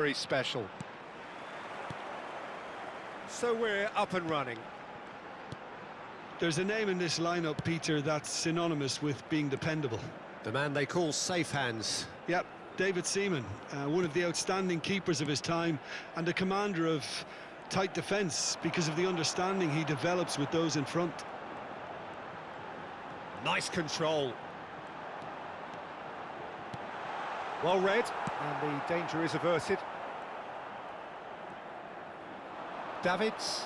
Very special. So we're up and running. There's a name in this lineup, Peter, that's synonymous with being dependable. The man they call safe hands. Yep, David Seaman, one of the outstanding keepers of his time and a commander of tight defence because of the understanding he develops with those in front. Nice control. Well read, and the danger is averted. Davids.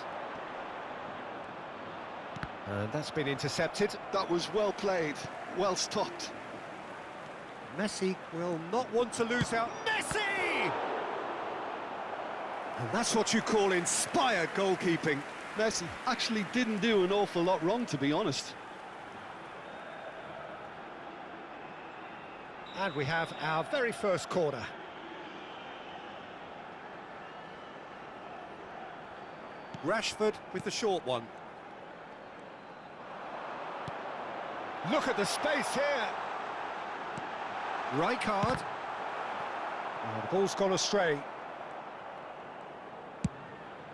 And that's been intercepted. That was well played, well stopped. Messi will not want to lose out. Messi! And that's what you call inspired goalkeeping. Messi actually didn't do an awful lot wrong, to be honest. And we have our very first corner. Rashford with the short one. Look at the space here. Rijkaard. Oh, the ball's gone astray.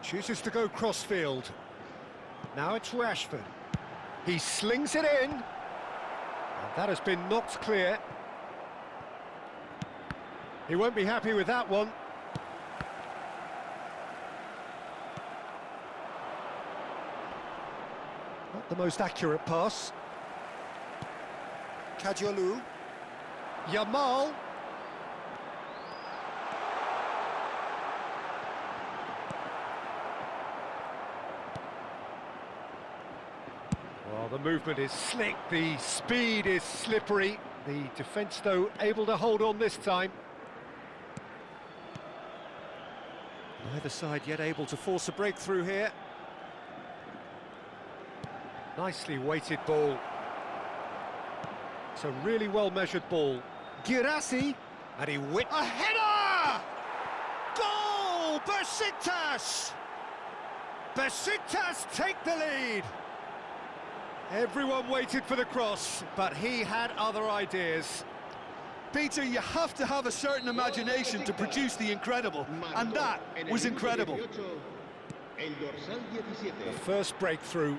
Chooses to go crossfield. Now it's Rashford. He slings it in. And that has been knocked clear. He won't be happy with that one. Not the most accurate pass. Kadiolu. Yamal. Well, the movement is slick, the speed is slippery. The defence, though, able to hold on this time. Neither side yet able to force a breakthrough here. Nicely weighted ball. It's a really well-measured ball. Girassi, and he A header! Goal! Besiktas! Besiktas take the lead. Everyone waited for the cross, but he had other ideas. Peter, you have to have a certain imagination to produce the incredible, and that was incredible. The first breakthrough.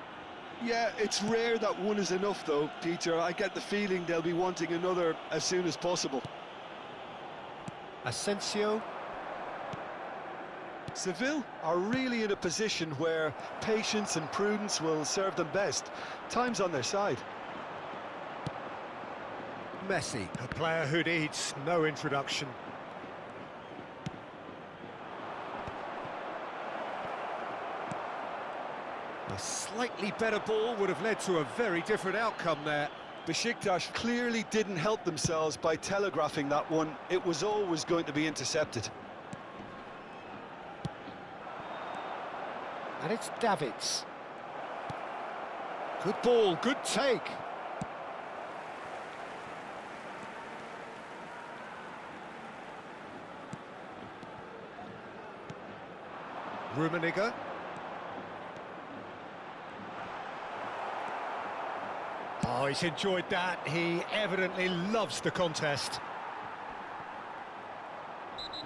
Yeah, it's rare that one is enough, though, Peter. I get the feeling they'll be wanting another as soon as possible. Asensio. Seville are really in a position where patience and prudence will serve them best. Time's on their side. Messi, a player who needs no introduction. A slightly better ball would have led to a very different outcome there. Besiktas clearly didn't help themselves by telegraphing that one. It was always going to be intercepted. And it's Davids. Good ball, good take. Rummenigge. Oh, he's enjoyed that. He evidently loves the contest.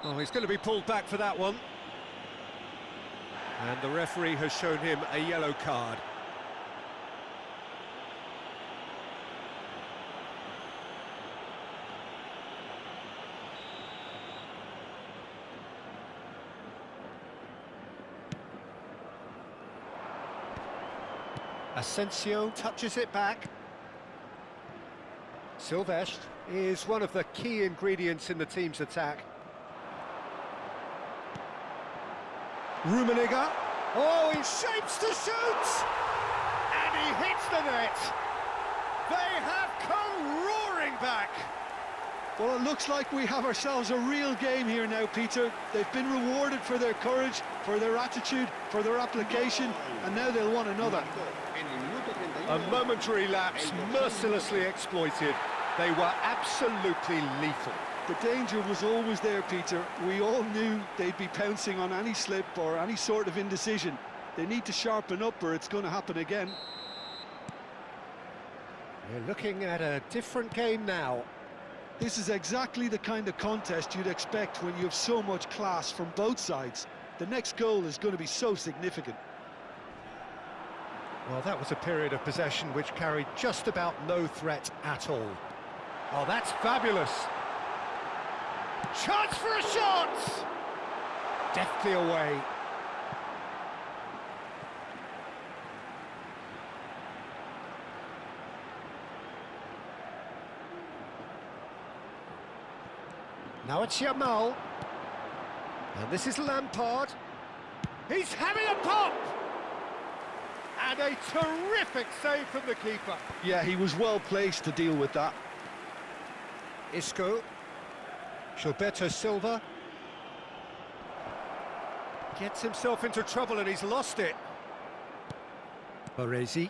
Oh, he's going to be pulled back for that one. And the referee has shown him a yellow card. Asensio touches it back. Silvestre is one of the key ingredients in the team's attack. Rummenigge. Oh, he shapes to shoot! And he hits the net! They have come roaring back! Well, it looks like we have ourselves a real game here now, Peter. They've been rewarded for their courage, for their attitude, for their application, and now they'll want another. A momentary lapse, mercilessly exploited. They were absolutely lethal. The danger was always there, Peter. We all knew they'd be pouncing on any slip or any sort of indecision. They need to sharpen up or it's going to happen again. We're looking at a different game now. This is exactly the kind of contest you'd expect when you have so much class from both sides. The next goal is going to be so significant. Well, that was a period of possession which carried just about no threat at all. Oh, that's fabulous. Chance for a shot! Deftly away. Now it's Yamal. And this is Lampard. He's having a pop! And a terrific save from the keeper. Yeah, he was well placed to deal with that. Isco. Gilberto Silva. Gets himself into trouble and he's lost it. Baresi.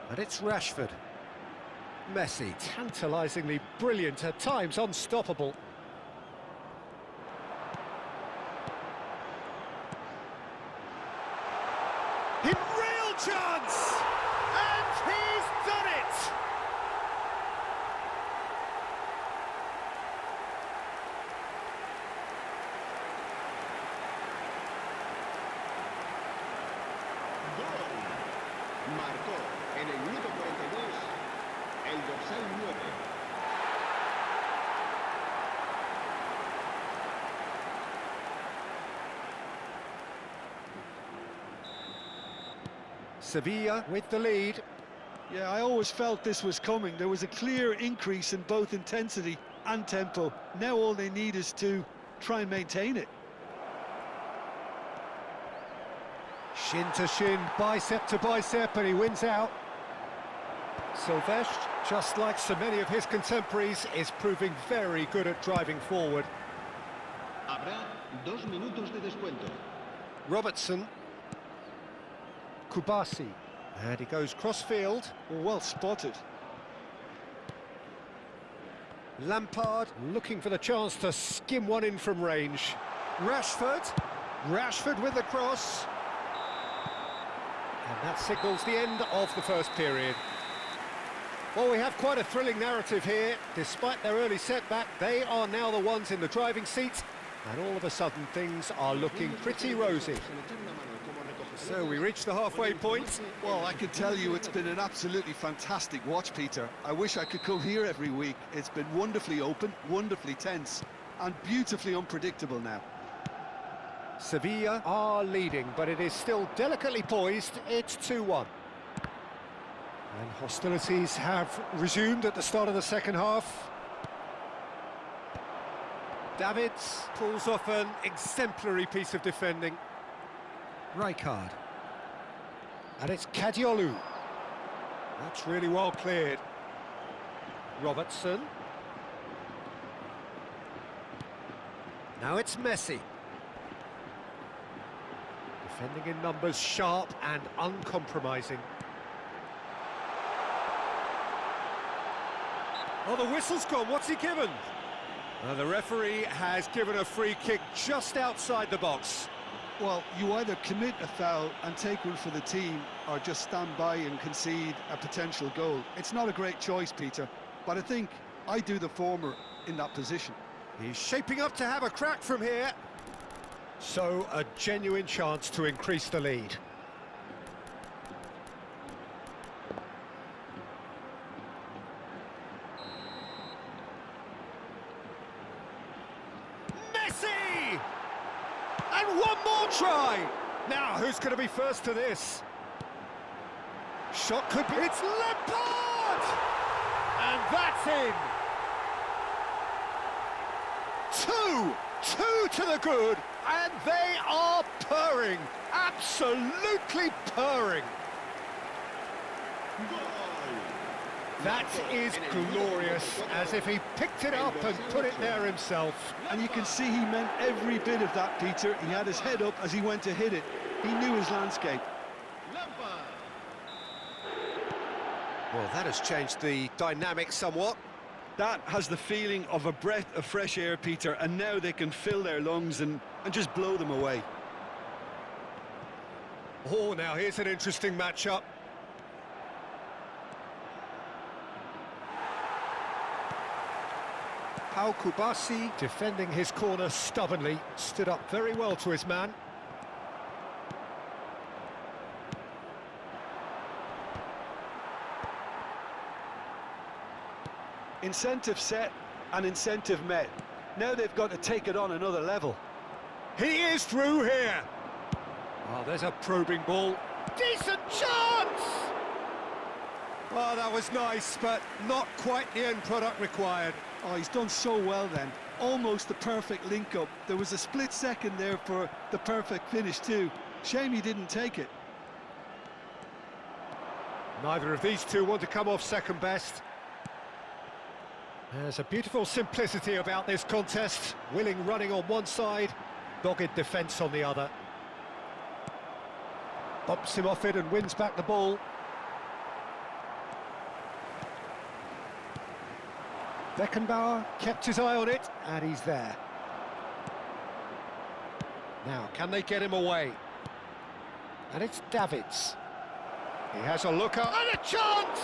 And it's Rashford. Messi, tantalisingly brilliant, at times unstoppable. In real chance! And he's done it! Gol. Marcó en el minuto 42 el dorsal 9. Sevilla with the lead. Yeah, I always felt this was coming. There was a clear increase in both intensity and tempo. Now all they need is to try and maintain it. Shin to shin, bicep to bicep, and he wins out. Silvestre, just like so many of his contemporaries, is proving very good at driving forward. Habrá 2 minutos de descuento. Robertson. Kubasi. And he goes cross-field. Well spotted. Lampard looking for the chance to skim one in from range. Rashford. Rashford with the cross. And that signals the end of the first period. Well, we have quite a thrilling narrative here. Despite their early setback, they are now the ones in the driving seat. And all of a sudden, things are looking pretty rosy. So we reach the halfway point. Well, I can tell you it's been an absolutely fantastic watch, Peter. I wish I could come here every week. It's been wonderfully open, wonderfully tense, and beautifully unpredictable now. Sevilla are leading, but it is still delicately poised. It's 2-1. And hostilities have resumed at the start of the second half. Davids pulls off an exemplary piece of defending. Rijkaard. And it's Kadiolu. That's really well cleared. Robertson. Now it's Messi. Defending in numbers, sharp and uncompromising. Oh, the whistle's gone. What's he given? The referee has given a free kick just outside the box. Well, you either commit a foul and take one for the team, or just stand by and concede a potential goal. It's not a great choice, Peter, but I think I do the former in that position. He's shaping up to have a crack from here. So, a genuine chance to increase the lead. Messi! And one more try! Now, who's going to be first to this? Shot could be... It's Lampard! And that's in! Two to the good, and they are purring, absolutely purring. That is glorious, as if he picked it up and put it there himself. And you can see he meant every bit of that, Peter. He had his head up as he went to hit it. He knew his landscape. Well, that has changed the dynamic somewhat. That has the feeling of a breath of fresh air, Peter, and now they can fill their lungs and just blow them away. Oh, now here's an interesting matchup. Kubasi defending his corner stubbornly, stood up very well to his man. Incentive set and incentive met. Now they've got to take it on another level. He is through here. Oh, there's a probing ball. Decent chance! Oh, that was nice, but not quite the end product required. Oh, he's done so well then. Almost the perfect link-up. There was a split second there for the perfect finish too. Shame he didn't take it. Neither of these two want to come off second best. There's a beautiful simplicity about this contest. Willing running on one side, dogged defence on the other. Bumps him off it and wins back the ball. Beckenbauer kept his eye on it, and he's there. Now, can they get him away? And it's Davids. He has a look up, and a chance!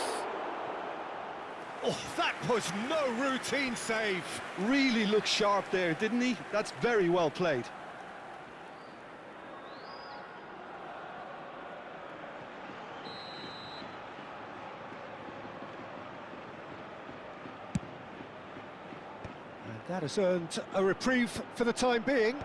Oh, that was no routine save. Really looked sharp there, didn't he? That's very well played. And that has earned a reprieve for the time being.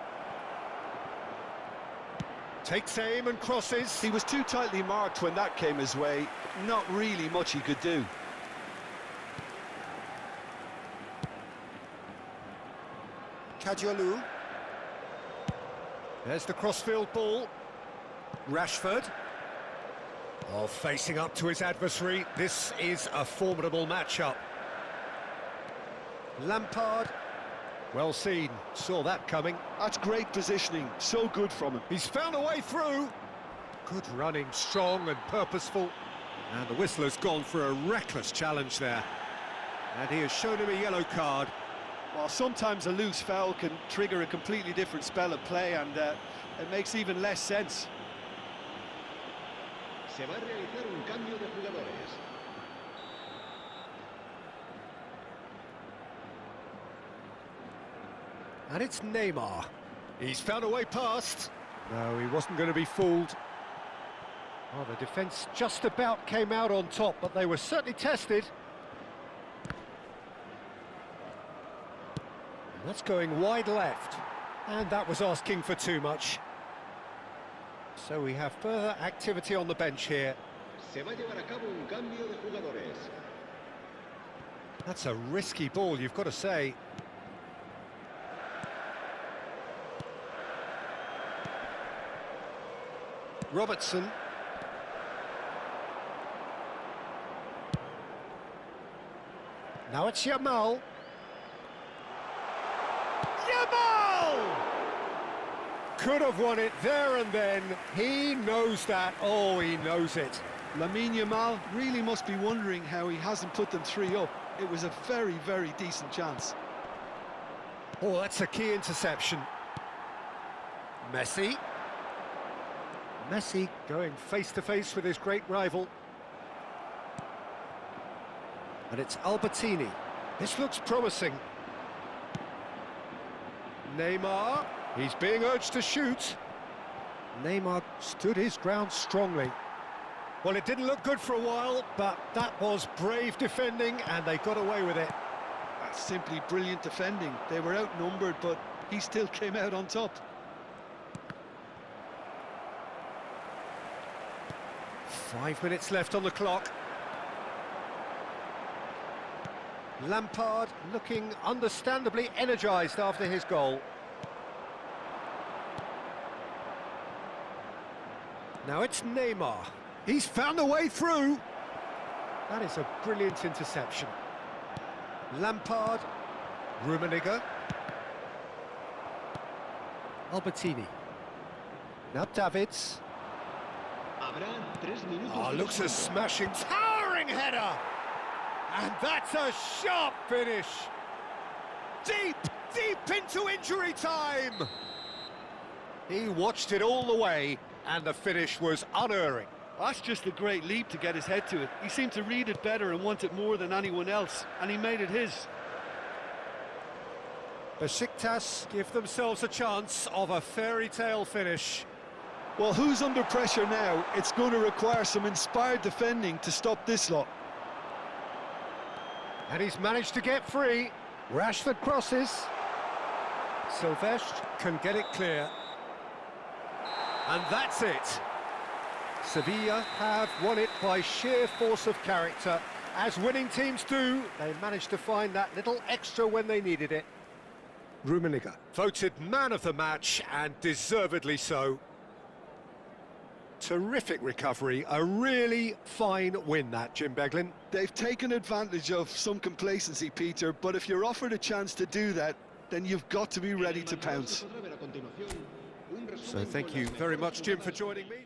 Takes aim and crosses. He was too tightly marked when that came his way. Not really much he could do. Kadiolu. There's the crossfield ball. Rashford. Oh, facing up to his adversary. This is a formidable matchup. Lampard. Well seen. Saw that coming. That's great positioning. So good from him. He's found a way through. Good running, strong and purposeful. And the whistle has gone for a reckless challenge there. And he has shown him a yellow card. Well, sometimes a loose foul can trigger a completely different spell of play, and it makes even less sense. Se va a realizar un cambio de jugadores. And it's Neymar. He's found a way past. No, he wasn't going to be fooled. Well, the defence just about came out on top, but they were certainly tested. That's going wide left, and that was asking for too much. So we have further activity on the bench here. Se va a llevar a cabo un cambio de jugadores. That's a risky ball, you've got to say. Robertson. Now it's Yamal. Yamal! Could have won it there and then. He knows that. Oh, he knows it. Lamine Yamal really must be wondering how he hasn't put them 3 up. It was a very, very decent chance. Oh, that's a key interception. Messi. Messi going face-to-face with his great rival. And it's Albertini. This looks promising. Neymar. He's being urged to shoot. Neymar stood his ground strongly. Well, it didn't look good for a while, but that was brave defending, and they got away with it. That's simply brilliant defending. They were outnumbered, but he still came out on top. Five minutes left on the clock. Lampard looking understandably energised after his goal. Now it's Neymar. He's found a way through. That is a brilliant interception. Lampard. Rummenigge. Albertini. Now Davids. Habrá 3 minutos. Oh, de looks a descuento. smashing, towering header! And that's a sharp finish! Deep, deep into injury time! He watched it all the way, and the finish was unerring. That's just a great leap to get his head to it. He seemed to read it better and want it more than anyone else, and he made it his. Besiktas give themselves a chance of a fairy tale finish. Well, who's under pressure now? It's going to require some inspired defending to stop this lot. And he's managed to get free. Rashford crosses. Silvestre can get it clear. And that's it. Sevilla have won it by sheer force of character. As winning teams do, they managed to find that little extra when they needed it. Rummenigge, voted man of the match, and deservedly so. Terrific recovery, a really fine win that, Jim Beglin. They've taken advantage of some complacency, Peter, but if you're offered a chance to do that, then you've got to be ready to pounce. So thank you very much, Jim, for joining me.